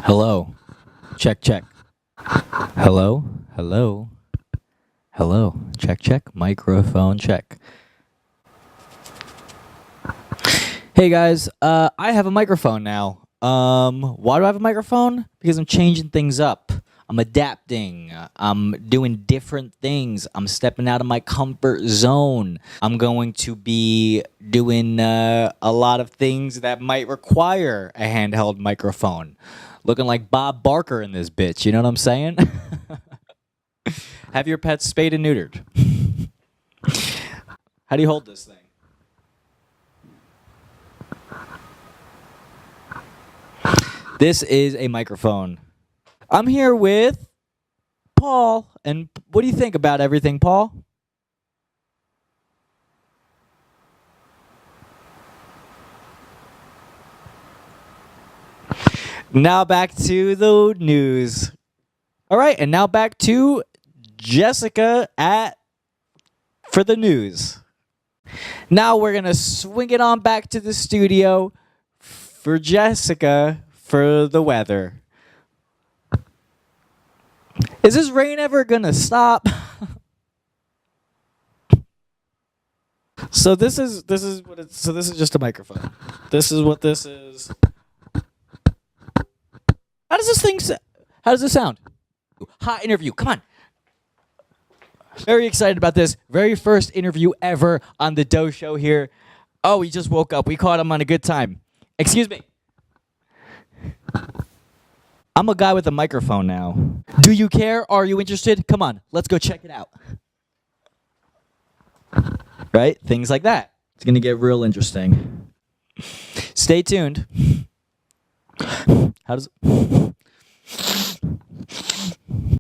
Hello. Check, check. Hello? Hello? Hello? Check, check. Microphone check. Hey guys, I have a microphone now. Why do I have a microphone? Because I'm changing things up. I'm adapting. I'm doing different things. I'm stepping out of my comfort zone. I'm going to be doing a lot of things that might require a handheld microphone. Looking like Bob Barker in this bitch, you know what I'm saying? Have your pets spayed and neutered. How do you hold this thing? This is a microphone. I'm here with Paul. And what do you think about everything, Paul? Now back to the news. All right, and now back to Jessica for the news. Now we're going to swing it on back to the studio for Jessica for the weather. Is this rain ever going to stop? So this is just a microphone. This is what this is. How does this thing how does this sound? Hot interview. Come on. Very excited about this. Very first interview ever on the Doe Show here. Oh, he just woke up. We caught him on a good time. Excuse me. I'm a guy with a microphone now. Do you care? Are you interested? Come on, let's go check it out. Right? Things like that. It's going to get real interesting. Stay tuned. How does